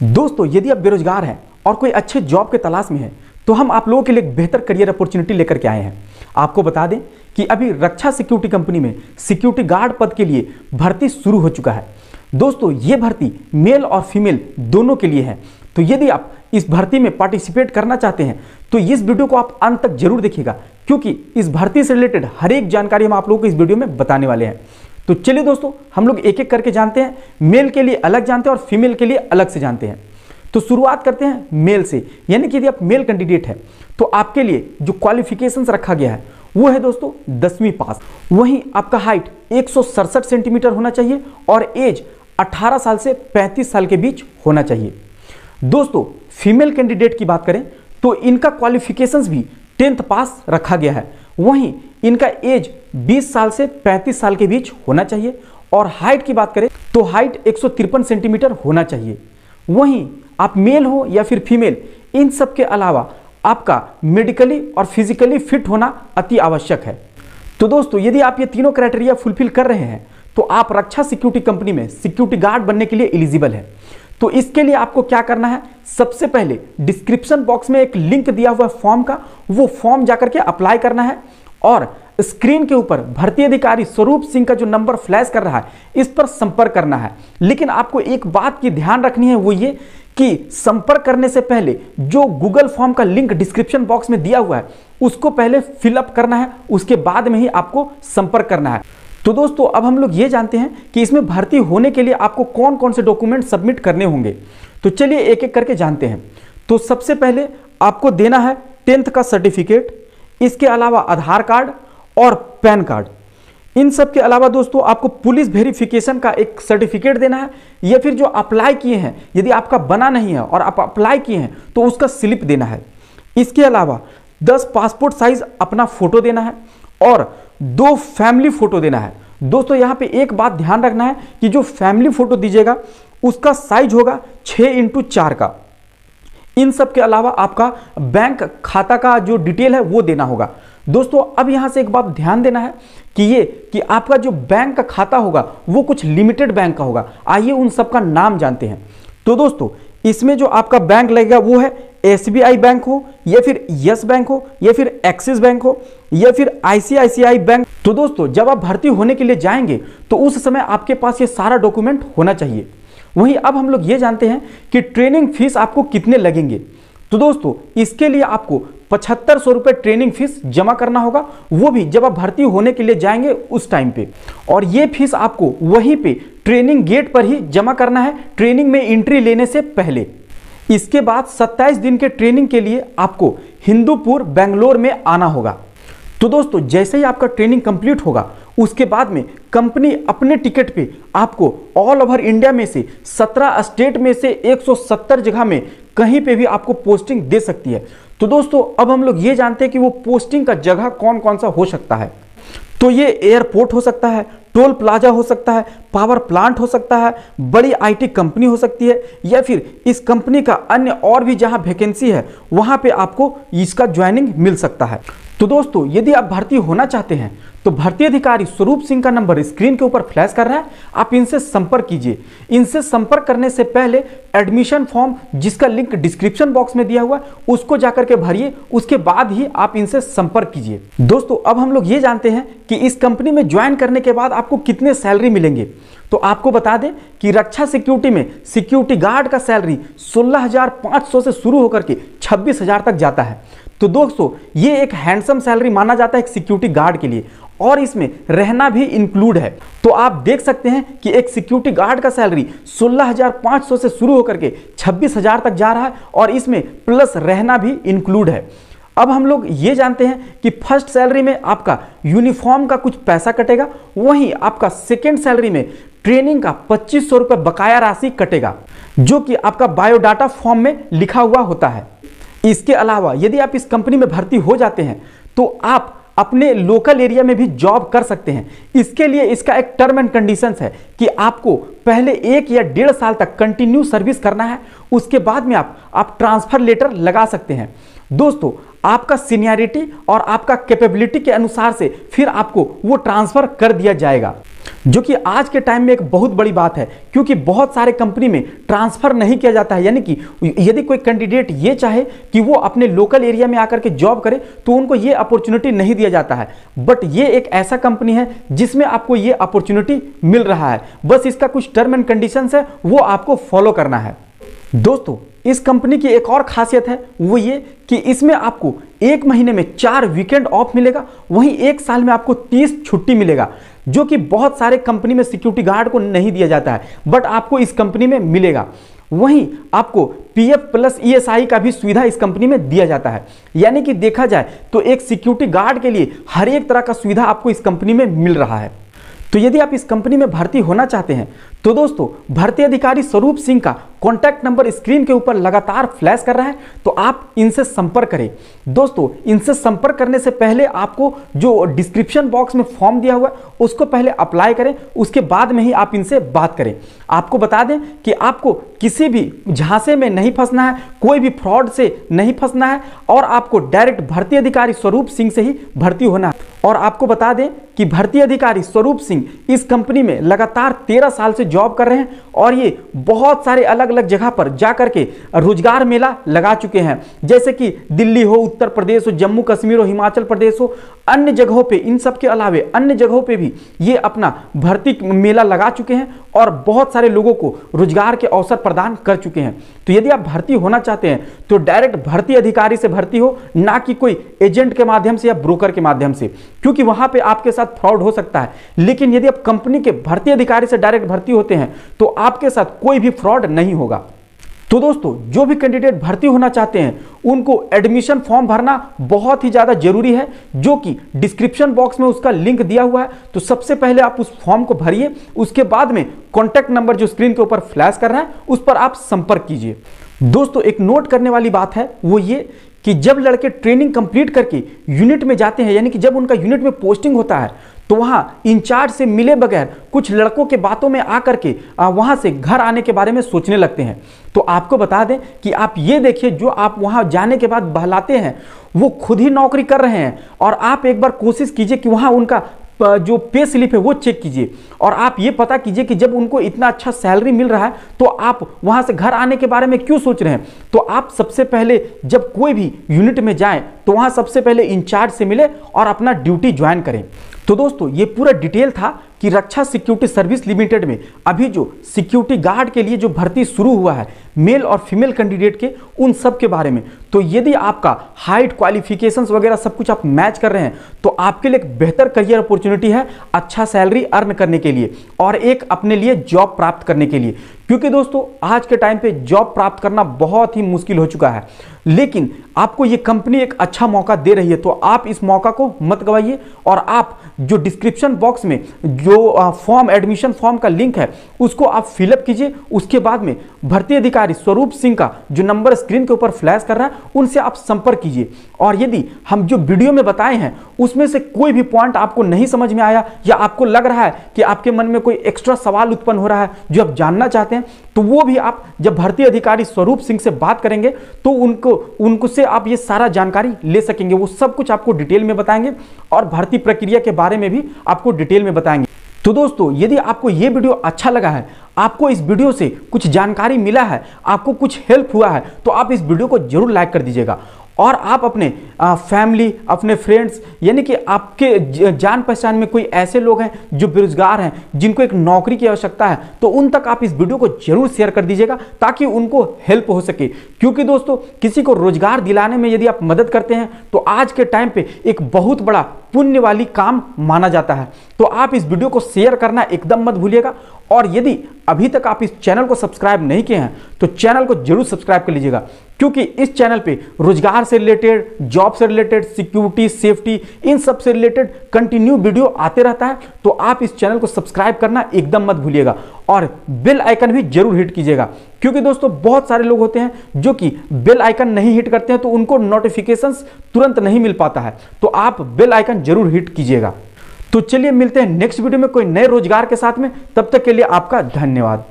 दोस्तों, यदि आप बेरोजगार हैं और कोई अच्छे जॉब के तलाश में हैं तो हम आप लोगों के लिए एक बेहतर करियर अपॉर्चुनिटी लेकर के आए हैं। आपको बता दें कि अभी रक्षा सिक्योरिटी कंपनी में सिक्योरिटी गार्ड पद के लिए भर्ती शुरू हो चुका है। दोस्तों, ये भर्ती मेल और फीमेल दोनों के लिए है। तो यदि आप इस भर्ती में पार्टिसिपेट करना चाहते हैं तो इस वीडियो को आप अंत तक जरूर देखिएगा, क्योंकि इस भर्ती से रिलेटेड हर एक जानकारी हम आप लोगों को इस वीडियो में बताने वाले हैं। तो चलिए दोस्तों, हम लोग एक एक करके जानते हैं। मेल के लिए अलग जानते हैं और फीमेल के लिए अलग से जानते हैं। तो शुरुआत करते हैं मेल से, यानी कि यदि आप मेल कैंडिडेट हैं तो आपके लिए जो क्वालिफिकेशंस रखा गया है वो है दोस्तों 10वीं पास। वहीं आपका हाइट 167 सेंटीमीटर होना चाहिए और एज 18 साल से 35 साल के बीच होना चाहिए। दोस्तों, फीमेल कैंडिडेट की बात करें तो इनका क्वालिफिकेशंस भी 10th पास रखा गया है। वहीं इनका एज 20 साल से 35 साल के बीच होना चाहिए और हाइट की बात करें तो हाइट 153 सेंटीमीटर होना चाहिए। वहीं आप मेल हो या फिर फीमेल, इन सब के अलावा आपका मेडिकली और फिजिकली फिट होना अति आवश्यक है। तो दोस्तों, यदि आप ये तीनों क्राइटेरिया फुलफिल कर रहे हैं तो आप रक्षा सिक्योरिटी कंपनी में सिक्योरिटी गार्ड बनने के लिए एलिजिबल है। तो इसके लिए आपको क्या करना है, सबसे पहले डिस्क्रिप्शन बॉक्स में एक लिंक दिया हुआ है फॉर्म का, वो फॉर्म जाकर के अप्लाई करना है और स्क्रीन के ऊपर भर्ती अधिकारी स्वरूप सिंह का जो नंबर फ्लैश कर रहा है इस पर संपर्क करना है। लेकिन आपको एक बात की ध्यान रखनी है, वो ये कि संपर्क करने से पहले जो गूगल फॉर्म का लिंक डिस्क्रिप्शन बॉक्स में दिया हुआ है उसको पहले फिलअप करना है, उसके बाद में ही आपको संपर्क करना है। तो दोस्तों, अब हम लोग ये जानते हैं कि इसमें भर्ती होने के लिए आपको कौन कौन से डॉक्यूमेंट सबमिट करने होंगे। तो चलिए एक एक करके जानते हैं। तो सबसे पहले आपको देना है 10th का सर्टिफिकेट, इसके अलावा आधार कार्ड और पैन कार्ड। इन सब के अलावा दोस्तों आपको पुलिस वेरिफिकेशन का एक सर्टिफिकेट देना है, या फिर जो अप्लाई किए हैं, यदि आपका बना नहीं है और आप अप्लाई किए हैं तो उसका स्लिप देना है। इसके अलावा 10 पासपोर्ट साइज अपना फोटो देना है और 2 फैमिली फोटो देना है। दोस्तों, यहाँ पे एक बात ध्यान रखना है कि जो फैमिली फोटो दीजिएगा उसका साइज होगा 6x4 का। इन सब के अलावा आपका बैंक खाता का जो डिटेल है वो देना होगा। दोस्तों, अब यहां से एक बात ध्यान देना है कि आपका जो बैंक का खाता होगा वो कुछ लिमिटेड बैंक का होगा। आइए उन सब का नाम जानते हैं। तो दोस्तों, इसमें जो आपका बैंक लगेगा वो है SBI बैंक हो या फिर यस बैंक हो या फिर एक्सिस बैंक हो या फिर ICICI बैंक। तो दोस्तों, जब आप भर्ती होने के लिए जाएंगे तो उस समय आपके पास ये सारा डॉक्यूमेंट होना चाहिए। वहीं अब हम लोग ये जानते हैं कि ट्रेनिंग फीस आपको कितने लगेंगे। तो दोस्तों, इसके लिए आपको 7500 रुपये ट्रेनिंग फीस जमा करना होगा, वो भी जब आप भर्ती होने के लिए जाएंगे उस टाइम पे। और ये फीस आपको वहीं पे ट्रेनिंग गेट पर ही जमा करना है, ट्रेनिंग में एंट्री लेने से पहले। इसके बाद 27 दिन के ट्रेनिंग के लिए आपको हिंदूपुर बेंगलोर में आना होगा। तो दोस्तों, जैसे ही आपका ट्रेनिंग कंप्लीट होगा उसके बाद में कंपनी अपने टिकट पे आपको ऑल ओवर इंडिया में से 17 स्टेट में से 170 जगह में कहीं पे भी आपको पोस्टिंग दे सकती है। तो दोस्तों, अब हम लोग ये जानते हैं कि वो पोस्टिंग का जगह कौन कौन सा हो सकता है। तो ये एयरपोर्ट हो सकता है, टोल प्लाजा हो सकता है, पावर प्लांट हो सकता है, बड़ी IT कंपनी हो सकती है, या फिर इस कंपनी का अन्य और भी जहां वैकेंसी है वहां पे आपको इसका ज्वाइनिंग मिल सकता है। तो दोस्तों, यदि आप भर्ती होना चाहते हैं तो भर्ती अधिकारी स्वरूप सिंह का नंबर स्क्रीन के ऊपर फ्लैश कर रहा है, आप इनसे संपर्क कीजिए। इनसे संपर्क करने से पहले एडमिशन फॉर्म, जिसका लिंक डिस्क्रिप्शन बॉक्स में दिया हुआ है, उसको जाकर के भरिए, उसके बाद ही आप इनसे संपर्क कीजिए। दोस्तों, अब हम लोग ये जानते हैं कि इस कंपनी में ज्वाइन करने के बाद आपको कितने सैलरी मिलेंगे। तो आपको बता दें कि रक्षा सिक्योरिटी में सिक्योरिटी गार्ड का सैलरी 16,500 से शुरू होकर के 26,000 तक जाता है। तो दोस्तों, ये एक हैंडसम सैलरी माना जाता है एक सिक्योरिटी गार्ड के लिए, और इसमें रहना भी इंक्लूड है। तो आप देख सकते हैं कि एक सिक्योरिटी गार्ड का सैलरी 16,500 से शुरू होकर के 26,000 तक जा रहा है और इसमें प्लस रहना भी इंक्लूड है। अब हम लोग ये जानते हैं कि फर्स्ट सैलरी में आपका यूनिफॉर्म का कुछ पैसा कटेगा, वहीं आपका सेकेंड सैलरी में ट्रेनिंग का 2500 रुपये बकाया राशि कटेगा, जो कि आपका बायोडाटा फॉर्म में लिखा हुआ होता है। इसके अलावा यदि आप इस कंपनी में भर्ती हो जाते हैं तो आप अपने लोकल एरिया में भी जॉब कर सकते हैं। इसके लिए इसका एक टर्म एंड कंडीशंस है कि आपको पहले 1 या 1.5 साल तक कंटिन्यू सर्विस करना है, उसके बाद में आप ट्रांसफर लेटर लगा सकते हैं। दोस्तों, आपका सीनियरिटी और आपका कैपेबिलिटी के अनुसार से फिर आपको वो ट्रांसफर कर दिया जाएगा। जो कि आज के टाइम में एक बहुत बड़ी बात है, क्योंकि बहुत सारे कंपनी में ट्रांसफर नहीं किया जाता है। यानी कि यदि कोई कैंडिडेट ये चाहे कि वो अपने लोकल एरिया में आकर के जॉब करे तो उनको ये अपॉर्चुनिटी नहीं दिया जाता है। बट ये एक ऐसा कंपनी है जिसमें आपको ये अपॉर्चुनिटी मिल रहा है, बस इसका कुछ टर्म एंड कंडीशंस है, वो आपको फॉलो करना है। दोस्तों, इस कंपनी की एक और खासियत है, वो ये कि इसमें आपको 1 महीने में 4 वीकेंड ऑफ मिलेगा, वहीं 1 साल में आपको 30 छुट्टी मिलेगा, जो कि बहुत सारे कंपनी में सिक्योरिटी गार्ड को नहीं दिया जाता है, बट आपको इस कंपनी में मिलेगा। वहीं आपको पीएफ प्लस ईएसआई का भी सुविधा इस कंपनी में दिया जाता है। यानी कि देखा जाए तो एक सिक्योरिटी गार्ड के लिए हर एक तरह का सुविधा आपको इस कंपनी में मिल रहा है। तो यदि आप इस कंपनी में भर्ती होना चाहते हैं तो दोस्तों, भर्ती अधिकारी स्वरूप सिंह का कॉन्टैक्ट नंबर स्क्रीन के ऊपर लगातार फ्लैश कर रहा है, तो आप इनसे संपर्क करें। दोस्तों, इनसे संपर्क करने से पहले आपको जो डिस्क्रिप्शन बॉक्स में फॉर्म दिया हुआ है उसको पहले अप्लाई करें, उसके बाद में ही आप इनसे बात करें। आपको बता दें कि आपको किसी भी झांसे में नहीं फंसना है, कोई भी फ्रॉड से नहीं फंसना है, और आपको डायरेक्ट भर्ती अधिकारी स्वरूप सिंह से ही भर्ती होना है। और आपको बता दें कि भर्ती अधिकारी स्वरूप सिंह इस कंपनी में लगातार 13 साल से जॉब कर रहे हैं, और ये बहुत सारे अलग अलग जगह पर जाकर के रोजगार मेला लगा चुके हैं, जैसे कि दिल्ली हो, उत्तर प्रदेश हो, जम्मू कश्मीर हो, हिमाचल प्रदेश हो, अन्य जगहों पे, इन सब के अलावे अन्य जगहों पे भी ये अपना भर्ती मेला लगा चुके हैं और बहुत सारे लोगों को रोजगार के अवसर प्रदान कर चुके हैं। तो यदि आप भर्ती होना चाहते हैं तो डायरेक्ट भर्ती अधिकारी से भर्ती हो, ना कि कोई एजेंट के माध्यम से या ब्रोकर के माध्यम से, क्योंकि वहां पे आपके साथ फ्रॉड हो सकता है। लेकिन यदि आप कंपनी के भर्ती अधिकारी से डायरेक्ट भर्ती होते हैं तो आपके साथ कोई भी फ्रॉड नहीं होगा। तो दोस्तों, जो भी कैंडिडेट भर्ती होना चाहते हैं उनको एडमिशन फॉर्म भरना बहुत ही ज़्यादा जरूरी है, जो कि डिस्क्रिप्शन बॉक्स में उसका लिंक दिया हुआ है। तो सबसे पहले आप उस फॉर्म को भरिए, उसके बाद में कॉन्टैक्ट नंबर जो स्क्रीन के ऊपर फ्लैश कर रहा है उस पर आप संपर्क कीजिए। दोस्तों, एक नोट करने वाली बात है वो ये कि जब लड़के ट्रेनिंग कंप्लीट करके यूनिट में जाते हैं, यानी कि जब उनका यूनिट में पोस्टिंग होता है, तो वहां इंचार्ज से मिले बगैर कुछ लड़कों के बातों में आकर के वहां से घर आने के बारे में सोचने लगते हैं। तो आपको बता दें कि आप ये देखिए, जो आप वहां जाने के बाद बहलाते हैं वो खुद ही नौकरी कर रहे हैं, और आप एक बार कोशिश कीजिए कि वहां उनका जो पे स्लिप है वो चेक कीजिए, और आप ये पता कीजिए कि जब उनको इतना अच्छा सैलरी मिल रहा है तो आप वहां से घर आने के बारे में क्यों सोच रहे हैं। तो आप सबसे पहले जब कोई भी यूनिट में जाएं तो वहां सबसे पहले इंचार्ज से मिले और अपना ड्यूटी ज्वाइन करें। तो दोस्तों, ये पूरा डिटेल था कि रक्षा सिक्योरिटी सर्विस लिमिटेड में अभी जो सिक्योरिटी गार्ड के लिए जो भर्ती शुरू हुआ है मेल और फीमेल कैंडिडेट के, उन सब के बारे में। तो यदि आपका हाइट, क्वालिफिकेशंस वगैरह सब कुछ आप मैच कर रहे हैं तो आपके लिए एक बेहतर करियर अपॉर्चुनिटी है, अच्छा सैलरी अर्न करने के लिए और एक अपने लिए जॉब प्राप्त करने के लिए। क्योंकि दोस्तों, आज के टाइम पे जॉब प्राप्त करना बहुत ही मुश्किल हो चुका है, लेकिन आपको ये कंपनी एक अच्छा मौका दे रही है, तो आप इस मौका को मत गवाइए। और आप जो डिस्क्रिप्शन बॉक्स में जो फॉर्म, एडमिशन फॉर्म का लिंक है उसको आप फिलअप कीजिए। उसके बाद में भर्ती अधिकारी स्वरूप सिंह का जो नंबर स्क्रीन के ऊपर फ्लैश कर रहा है उनसे आप संपर्क कीजिए। और यदि हम जो वीडियो में बताए हैं उसमें से कोई भी पॉइंट आपको नहीं समझ में आया, या आपको लग रहा है कि आपके मन में कोई एक्स्ट्रा सवाल उत्पन्न हो रहा है जो आप जानना चाहते हैं, तो वो भी आप जब भर्ती अधिकारी स्वरूप सिंह से बात करेंगे तो उनको से आप ये सारा जानकारी ले सकेंगे। वो सब कुछ आपको डिटेल में बताएंगे और भर्ती प्रक्रिया के बारे में भी आपको डिटेल में बताएंगे। तो दोस्तों, यदि आपको ये वीडियो अच्छा लगा है, आपको इस वीडियो से कुछ जानकारी मिला है, आपको कुछ हेल्प हुआ है, तो आप इस वीडियो को जरूर लाइक कर दीजिएगा। और आप अपने फैमिली, अपने फ्रेंड्स, यानी कि आपके जान पहचान में कोई ऐसे लोग हैं जो बेरोजगार हैं, जिनको एक नौकरी की आवश्यकता है, तो उन तक आप इस वीडियो को जरूर शेयर कर दीजिएगा ताकि उनको हेल्प हो सके। क्योंकि दोस्तों, किसी को रोजगार दिलाने में यदि आप मदद करते हैं तो आज के टाइम पे एक बहुत बड़ा पुण्य वाली काम माना जाता है। तो आप इस वीडियो को शेयर करना एकदम मत भूलिएगा। और यदि अभी तक आप इस चैनल को सब्सक्राइब नहीं किए हैं तो चैनल को जरूर सब्सक्राइब कर लीजिएगा, क्योंकि इस चैनल पे रोजगार से रिलेटेड, जॉब से रिलेटेड, सिक्योरिटी, सेफ्टी, इन सब से रिलेटेड कंटिन्यू वीडियो आते रहता है। तो आप इस चैनल को सब्सक्राइब करना एकदम मत भूलिएगा और बेल आइकन भी जरूर हिट कीजिएगा, क्योंकि दोस्तों बहुत सारे लोग होते हैं जो कि बेल आइकन नहीं हिट करते हैं तो उनको नोटिफिकेशंस तुरंत नहीं मिल पाता है। तो आप बेल आइकन जरूर हिट कीजिएगा। तो चलिए मिलते हैं नेक्स्ट वीडियो में कोई नए रोजगार के साथ में, तब तक के लिए आपका धन्यवाद।